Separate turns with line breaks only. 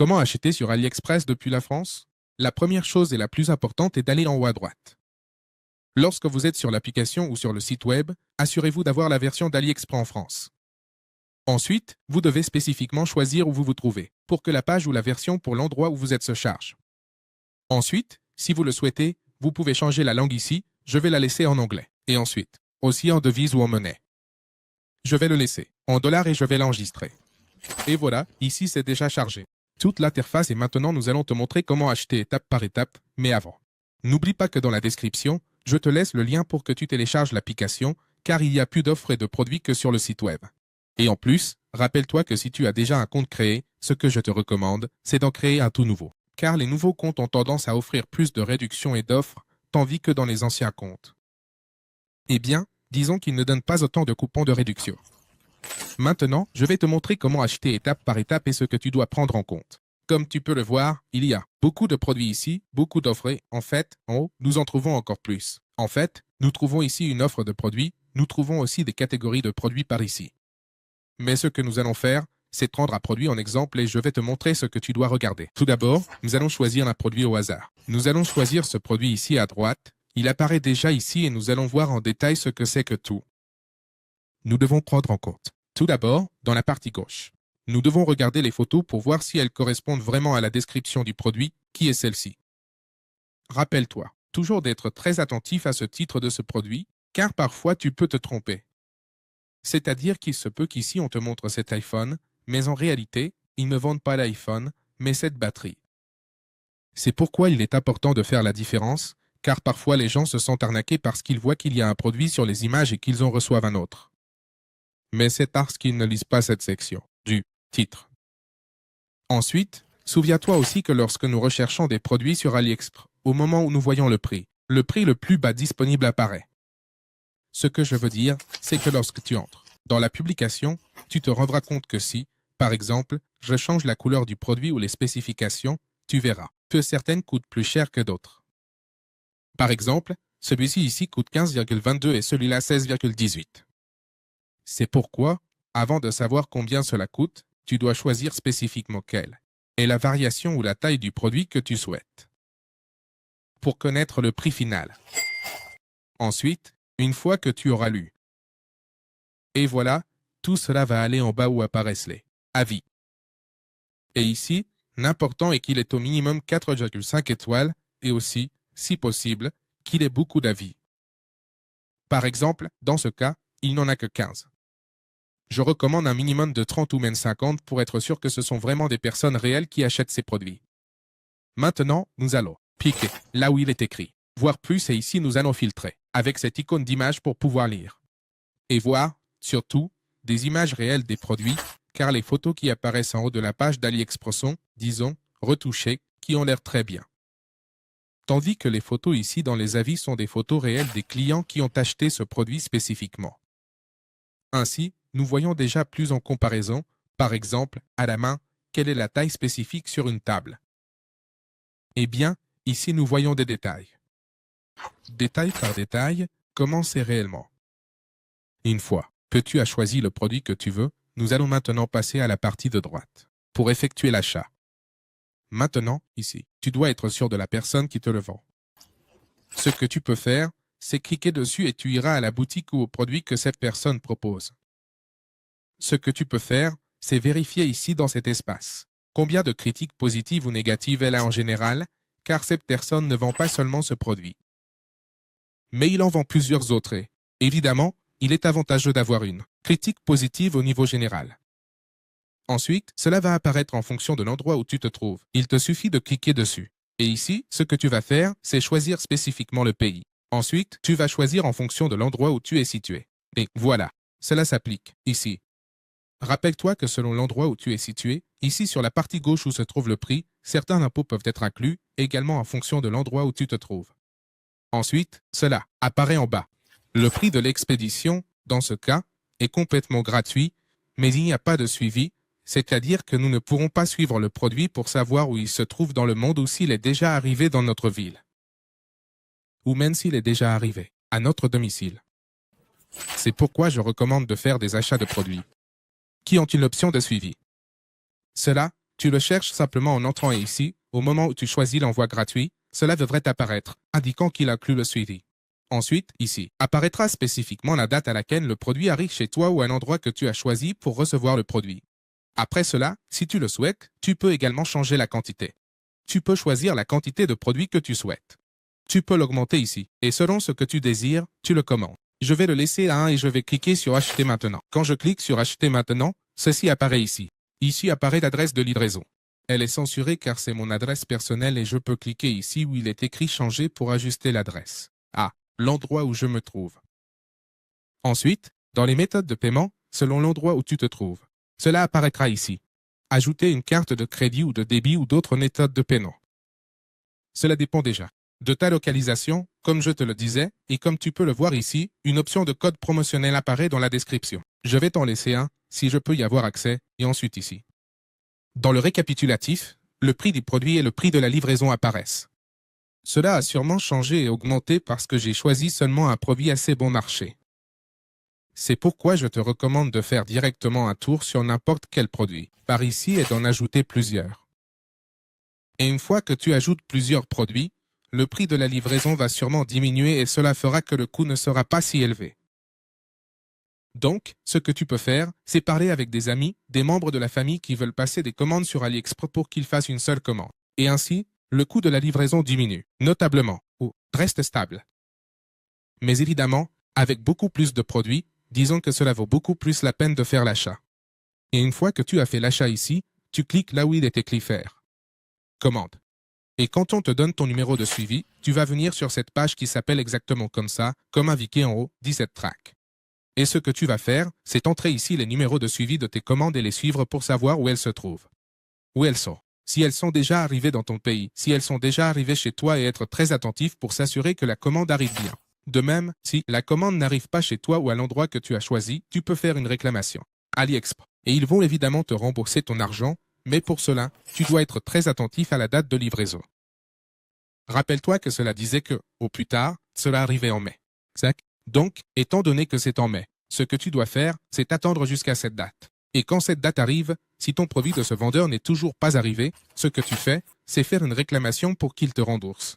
Comment acheter sur AliExpress depuis la France? La première chose et la plus importante est d'aller en haut à droite. Lorsque vous êtes sur l'application ou sur le site web, assurez-vous d'avoir la version d'AliExpress en France. Ensuite, vous devez spécifiquement choisir où vous vous trouvez, pour que la page ou la version pour l'endroit où vous êtes se charge. Ensuite, si vous le souhaitez, vous pouvez changer la langue ici, je vais la laisser en anglais. Et ensuite, aussi en devise ou en monnaie. Je vais le laisser en dollars et je vais l'enregistrer. Et voilà, ici c'est déjà chargé. Toute l'interface et maintenant nous allons te montrer comment acheter étape par étape, mais avant. N'oublie pas que dans la description, je te laisse le lien pour que tu télécharges l'application, car il y a plus d'offres et de produits que sur le site web. Et en plus, rappelle-toi que si tu as déjà un compte créé, ce que je te recommande, c'est d'en créer un tout nouveau. Car les nouveaux comptes ont tendance à offrir plus de réductions et d'offres, tandis que dans les anciens comptes. Eh bien, disons qu'ils ne donnent pas autant de coupons de réduction. Maintenant, je vais te montrer comment acheter étape par étape et ce que tu dois prendre en compte. Comme tu peux le voir, il y a beaucoup de produits ici, beaucoup d'offres et, en fait, en haut, nous en trouvons encore plus. En fait, nous trouvons ici une offre de produits, nous trouvons aussi des catégories de produits par ici. Mais ce que nous allons faire, c'est prendre un produit en exemple et je vais te montrer ce que tu dois regarder. Tout d'abord, nous allons choisir un produit au hasard. Nous allons choisir ce produit ici à droite. Il apparaît déjà ici et nous allons voir en détail ce que c'est que tout. Nous devons prendre en compte. Tout d'abord, dans la partie gauche, nous devons regarder les photos pour voir si elles correspondent vraiment à la description du produit, qui est celle-ci. Rappelle-toi, toujours d'être très attentif à ce titre de ce produit, car parfois tu peux te tromper. C'est-à-dire qu'il se peut qu'ici on te montre cet iPhone, mais en réalité, ils ne vendent pas l'iPhone, mais cette batterie. C'est pourquoi il est important de faire la différence, car parfois les gens se sentent arnaqués parce qu'ils voient qu'il y a un produit sur les images et qu'ils en reçoivent un autre. Mais c'est parce qu'ils ne lisent pas cette section du titre. Ensuite, souviens-toi aussi que lorsque nous recherchons des produits sur AliExpress, au moment où nous voyons le prix le plus bas disponible apparaît. Ce que je veux dire, c'est que lorsque tu entres dans la publication, tu te rendras compte que si, par exemple, je change la couleur du produit ou les spécifications, tu verras que certaines coûtent plus cher que d'autres. Par exemple, celui-ci ici coûte 15,22 et celui-là 16,18. C'est pourquoi, avant de savoir combien cela coûte, tu dois choisir spécifiquement quelle est la variation ou la taille du produit que tu souhaites. Pour connaître le prix final. Ensuite, une fois que tu auras lu. Et voilà, tout cela va aller en bas où apparaissent les avis. Et ici, l'important est qu'il ait au minimum 4,5 étoiles et aussi, si possible, qu'il ait beaucoup d'avis. Par exemple, dans ce cas, il n'en a que 15. Je recommande un minimum de 30 ou même 50 pour être sûr que ce sont vraiment des personnes réelles qui achètent ces produits. Maintenant, nous allons cliquer là où il est écrit. Voir plus et ici nous allons filtrer avec cette icône d'image pour pouvoir lire. Et voir, surtout, des images réelles des produits, car les photos qui apparaissent en haut de la page d'AliExpress sont, disons, retouchées, qui ont l'air très bien. Tandis que les photos ici dans les avis sont des photos réelles des clients qui ont acheté ce produit spécifiquement. Ainsi, nous voyons déjà plus en comparaison, par exemple, à la main, quelle est la taille spécifique sur une table. Eh bien, ici nous voyons des détails. Détail par détail, comment c'est réellement. Une fois que tu as choisi le produit que tu veux, nous allons maintenant passer à la partie de droite pour effectuer l'achat. Maintenant, ici, tu dois être sûr de la personne qui te le vend. Ce que tu peux faire, c'est cliquer dessus et tu iras à la boutique ou au produit que cette personne propose. Ce que tu peux faire, c'est vérifier ici dans cet espace combien de critiques positives ou négatives elle a en général, car cette personne ne vend pas seulement ce produit. Mais il en vend plusieurs autres et, évidemment, il est avantageux d'avoir une critique positive au niveau général. Ensuite, cela va apparaître en fonction de l'endroit où tu te trouves. Il te suffit de cliquer dessus. Et ici, ce que tu vas faire, c'est choisir spécifiquement le pays. Ensuite, tu vas choisir en fonction de l'endroit où tu es situé. Et voilà, cela s'applique ici. Rappelle-toi que selon l'endroit où tu es situé, ici sur la partie gauche où se trouve le prix, certains impôts peuvent être inclus, également en fonction de l'endroit où tu te trouves. Ensuite, cela apparaît en bas. Le prix de l'expédition, dans ce cas, est complètement gratuit, mais il n'y a pas de suivi, c'est-à-dire que nous ne pourrons pas suivre le produit pour savoir où il se trouve dans le monde ou s'il est déjà arrivé dans notre ville. Ou même s'il est déjà arrivé à notre domicile. C'est pourquoi je recommande de faire des achats de produits qui ont une option de suivi. Cela, Tu le cherches simplement en entrant ici, au moment où tu choisis l'envoi gratuit, cela devrait apparaître, indiquant qu'il inclut le suivi. Ensuite, ici, apparaîtra spécifiquement la date à laquelle le produit arrive chez toi ou à l'endroit que tu as choisi pour recevoir le produit. Après cela, si tu le souhaites, tu peux également changer la quantité. Tu peux choisir la quantité de produits que tu souhaites. Tu peux l'augmenter ici, et selon ce que tu désires, tu le commandes. Je vais le laisser à 1 et je vais cliquer sur Acheter maintenant. Quand je clique sur Acheter maintenant, ceci apparaît ici. Ici apparaît l'adresse de livraison. Elle est censurée car c'est mon adresse personnelle et je peux cliquer ici où il est écrit Changer pour ajuster l'adresse. Ah, l'endroit où je me trouve. Ensuite, dans les méthodes de paiement, selon l'endroit où tu te trouves, cela apparaîtra ici. Ajouter une carte de crédit ou de débit ou d'autres méthodes de paiement. Cela dépend déjà de ta localisation, comme je te le disais, et comme tu peux le voir ici, une option de code promotionnel apparaît dans la description. Je vais t'en laisser un, si je peux y avoir accès, et ensuite ici. Dans le récapitulatif, le prix du produit et le prix de la livraison apparaissent. Cela a sûrement changé et augmenté parce que j'ai choisi seulement un produit assez bon marché. C'est pourquoi je te recommande de faire directement un tour sur n'importe quel produit, par ici et d'en ajouter plusieurs. Et une fois que tu ajoutes plusieurs produits, le prix de la livraison va sûrement diminuer et cela fera que le coût ne sera pas si élevé. Donc, ce que tu peux faire, c'est parler avec des amis, des membres de la famille qui veulent passer des commandes sur AliExpress pour qu'ils fassent une seule commande. Et ainsi, le coût de la livraison diminue, notablement, ou reste stable. Mais évidemment, avec beaucoup plus de produits, disons que cela vaut beaucoup plus la peine de faire l'achat. Et une fois que tu as fait l'achat ici, tu cliques là où il est écrit Faire. Commande. Et quand on te donne ton numéro de suivi, tu vas venir sur cette page qui s'appelle exactement comme ça, comme indiqué en haut, 17 track. Et ce que tu vas faire, c'est entrer ici les numéros de suivi de tes commandes et les suivre pour savoir où elles se trouvent. Où elles sont. Si elles sont déjà arrivées dans ton pays, si elles sont déjà arrivées chez toi et être très attentif pour s'assurer que la commande arrive bien. De même, si la commande n'arrive pas chez toi ou à l'endroit que tu as choisi, tu peux faire une réclamation. AliExpress. Et ils vont évidemment te rembourser ton argent, mais pour cela, tu dois être très attentif à la date de livraison. Rappelle-toi que cela disait que, au plus tard, cela arrivait en mai. Exact. Donc, étant donné que c'est en mai, ce que tu dois faire, c'est attendre jusqu'à cette date. Et quand cette date arrive, si ton produit de ce vendeur n'est toujours pas arrivé, ce que tu fais, c'est faire une réclamation pour qu'il te rembourse.